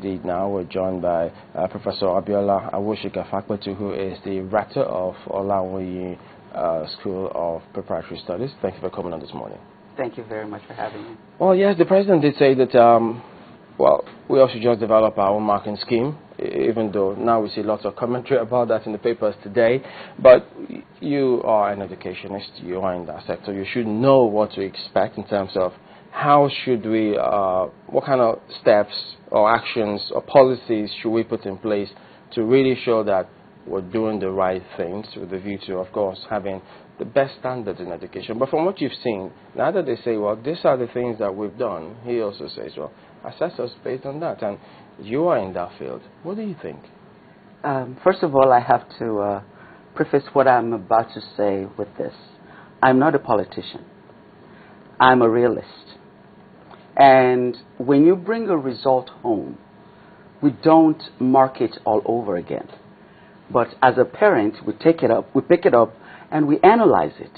Indeed, now we're joined by Professor Abiola Awoshika-Fakpetu, who is the rector of Olaomoyin School of Preparatory Studies. Thank you for coming on this morning. Thank you very much for having me. Well, yes, the president did say that, well, we also just develop our own marking scheme, even though now we see lots of commentary about that in the papers today. But you are an educationist, you are in that sector, you should know what to expect in terms of how should we, what kind of steps or actions or policies should we put in place to really show that we're doing the right things with the view to, of course, having the best standards in education. But from what you've seen, now that they say, well, these are the things that we've done, he also says, well, assess us based on that. And you are in that field. What do you think? First of all, I have to preface what I'm about to say with this. I'm not a politician. I'm a realist. And when you bring a result home, we don't mark it all over again. But as a parent, we pick it up, and we analyze it.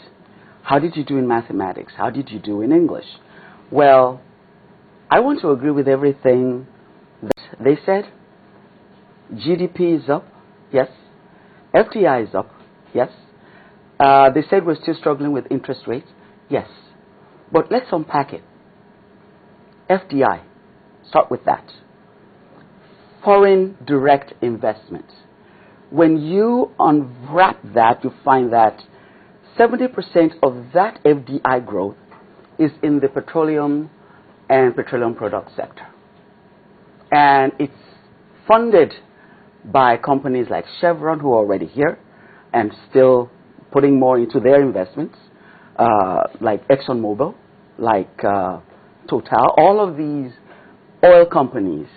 How did you do in mathematics? How did you do in English? Well, I want to agree with everything that they said. GDP is up, yes. FDI is up, yes. They said we're still struggling with interest rates, yes. But let's unpack it. FDI, start with that. Foreign direct investment. When you unwrap that, you find that 70% of that FDI growth is in the petroleum and petroleum product sector. And it's funded by companies like Chevron, who are already here and still putting more into their investments, like ExxonMobil, like Total. All of these oil companies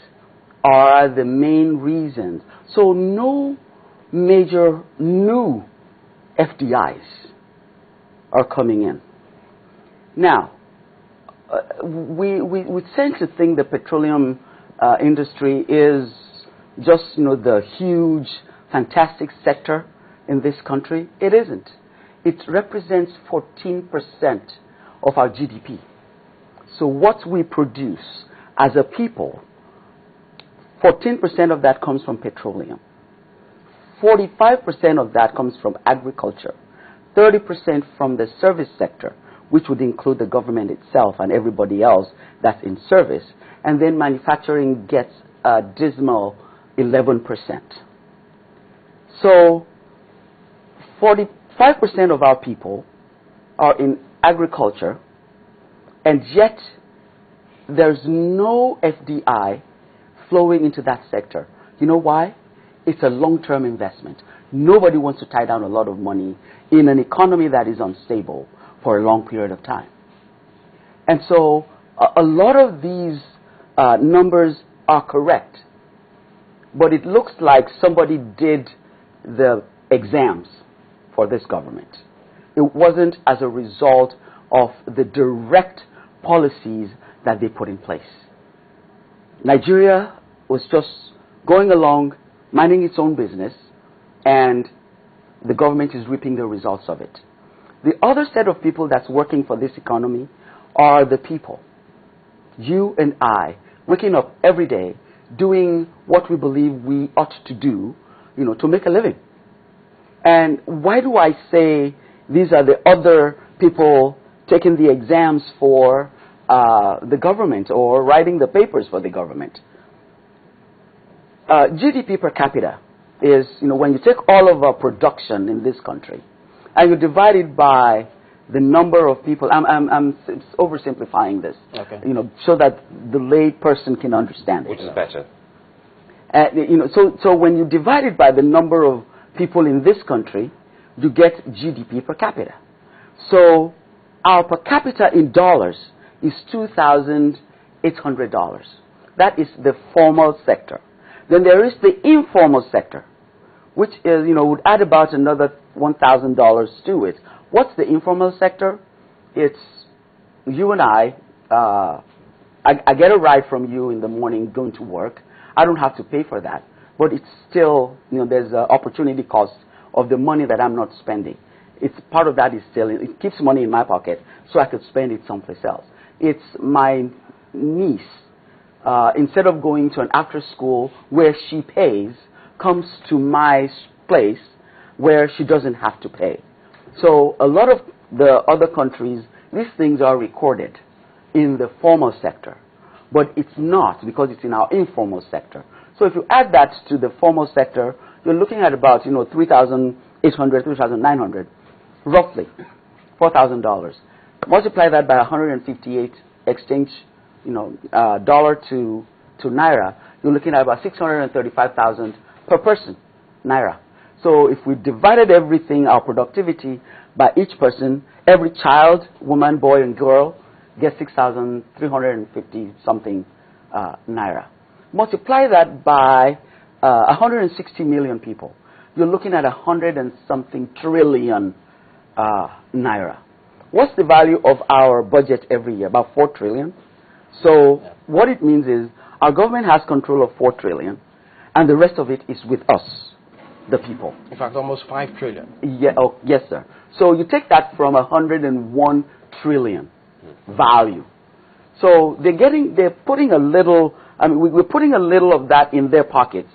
are the main reasons. So no major new FDIs are coming in. Now, we tend to think the petroleum industry is just, the huge, fantastic sector in this country. It isn't. It represents 14% of our GDP. So what we produce as a people, 14% of that comes from petroleum. 45% of that comes from agriculture. 30% from the service sector, which would include the government itself and everybody else that's in service. And then manufacturing gets a dismal 11%. So 45% of our people are in agriculture, and yet there's no FDI flowing into that sector. You know why? It's a long-term investment. Nobody wants to tie down a lot of money in an economy that is unstable for a long period of time. And so a lot of these numbers are correct, but it looks like somebody did the exams for this government. It wasn't as a result of the direct policies that they put in place. Nigeria was just going along, minding its own business, and the government is reaping the results of it. The other set of people that's working for this economy are the people. You and I, waking up every day, doing what we believe we ought to do, to make a living. And why do I say these are the other people taking the exams for the government or writing the papers for the government? GDP per capita is, when you take all of our production in this country and you divide it by the number of people, I'm oversimplifying this, okay, so that the lay person can understand it. Which is better. So when you divide it by the number of people in this country, you get GDP per capita. So our per capita in dollars is $2,800. That is the formal sector. Then there is the informal sector, which is, would add about another $1,000 to it. What's the informal sector? It's you and I get a ride from you in the morning going to work. I don't have to pay for that. But it's still, there's an opportunity cost of the money that I'm not spending. It's part of that is still, it keeps money in my pocket so I could spend it someplace else. It's my niece instead of going to an after school where she pays, comes to my place where she doesn't have to pay. So a lot of the other countries, these things are recorded in the formal sector, but it's not because it's in our informal sector. So if you add that to the formal sector, you're looking at about $3,800, $3,900, roughly $4,000. Multiply that by 158 exchange, dollar to naira, you're looking at about 635,000 per person, naira. So if we divided everything, our productivity, by each person, every child, woman, boy, and girl gets 6,350 something naira. Multiply that by 160 million people. You're looking at 100 and something trillion naira. What's the value of our budget every year? About 4 trillion. So what it means is our government has control of 4 trillion, and the rest of it is with us, the people. In fact, almost 5 trillion. Yeah, oh, yes, sir. So you take that from 101 trillion value. So they're putting a little, we're putting a little of that in their pockets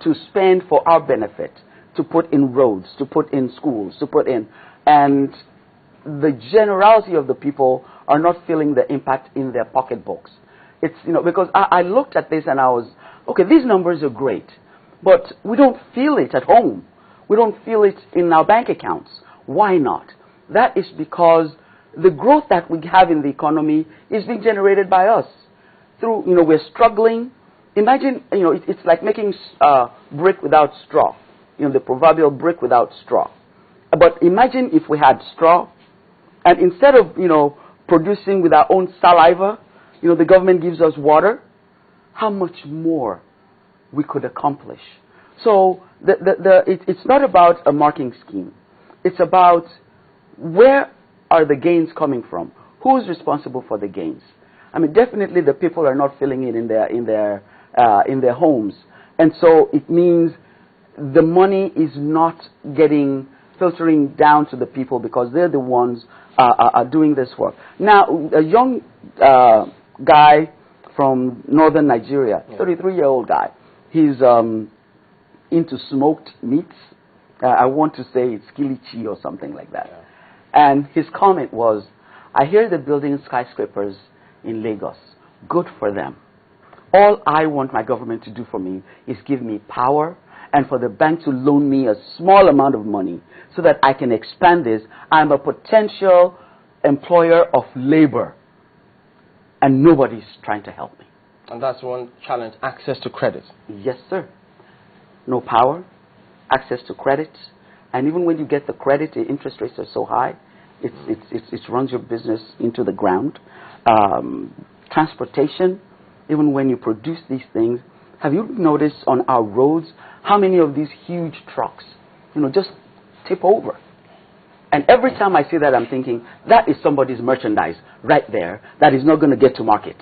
to spend for our benefit, to put in roads, to put in schools, and the generality of the people are not feeling the impact in their pocketbooks. It's, because I looked at this and I was, okay, these numbers are great, but we don't feel it at home. We don't feel it in our bank accounts. Why not? That is because the growth that we have in the economy is being generated by us. Through, we're struggling. Imagine, it's like making brick without straw. The proverbial brick without straw. But imagine if we had straw, and instead of, producing with our own saliva, the government gives us water, how much more we could accomplish. So it's not about a marking scheme. It's about where are the gains coming from? Who's responsible for the gains? Definitely the people are not feeling it in their homes, and so it means the money is not filtering down to the people because they're the ones are doing this work. Now, a young guy from northern Nigeria, 33-year-old guy, he's into smoked meats. I want to say it's kilichi or something like that. Yeah. And his comment was, I hear they're building skyscrapers in Lagos. Good for them. All I want my government to do for me is give me power and for the bank to loan me a small amount of money so that I can expand this. I'm a potential employer of labor, and nobody's trying to help me. And that's one challenge, access to credit. Yes, sir. No power, access to credit, and even when you get the credit, the interest rates are so high, it runs your business into the ground. Transportation, even when you produce these things, have you noticed on our roads how many of these huge trucks, just tip over? And every time I see that, I'm thinking, that is somebody's merchandise right there that is not going to get to market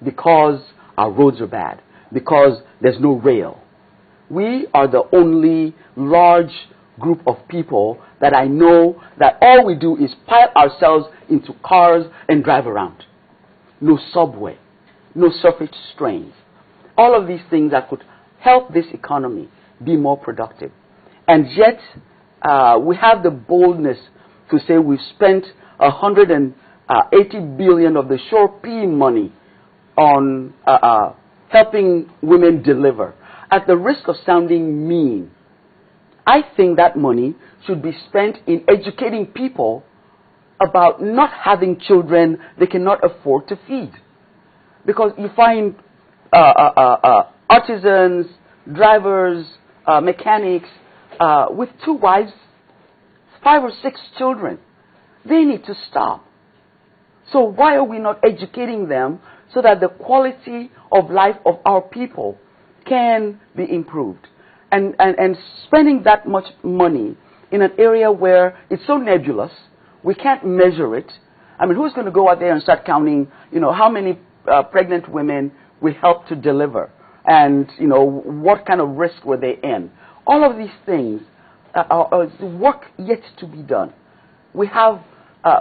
because our roads are bad, because there's no rail. We are the only large group of people that I know that all we do is pile ourselves into cars and drive around. No subway, no surface trains. All of these things that could help this economy be more productive. And yet, we have the boldness to say we've spent 180 billion of the Shore P money on helping women deliver. At the risk of sounding mean, I think that money should be spent in educating people about not having children they cannot afford to feed. Because you find artisans, drivers, mechanics, with 2 wives, 5 or 6 children. They need to stop. So why are we not educating them so that the quality of life of our people can be improved? And spending that much money in an area where it's so nebulous, we can't measure it. Who's going to go out there and start counting, how many pregnant women we helped to deliver? And, what kind of risk were they in? All of these things are work yet to be done. We have,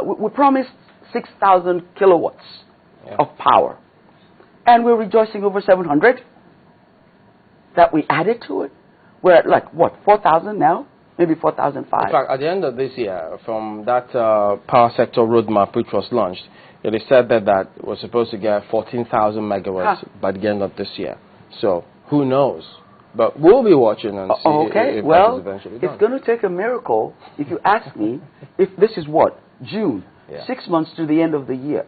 we promised 6,000 kilowatts of power. And we're rejoicing over 700 that we added to it. We're at like, what, 4,000 now? Maybe 4,005. In fact, at the end of this year, from that power sector roadmap which was launched, it is said that we're supposed to get 14,000 megawatts by the end of this year. So who knows? But we'll be watching and see if that is eventually done. It's going to take a miracle, if you ask me, if this is what? June, 6 months to the end of the year.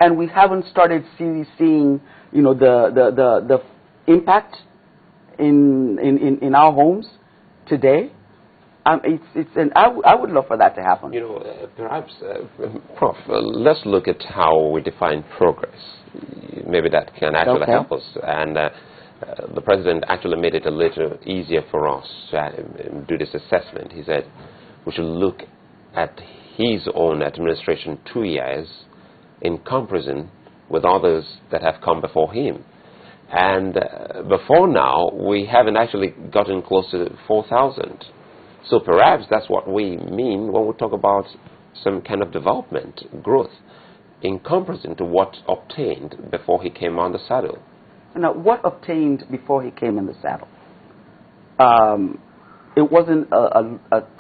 And we haven't started seeing, you know, the impact in our homes today. I would love for that to happen. You know, perhaps, Prof, let's look at how we define progress. Maybe that can actually help us. And the President actually made it a little easier for us to do this assessment. He said we should look at his own administration 2 years in comparison with others that have come before him. And before now, we haven't actually gotten close to 4,000. So perhaps that's what we mean when we talk about some kind of development, growth, in comparison to what obtained before he came on the saddle. Now, what obtained before he came in the saddle? It wasn't a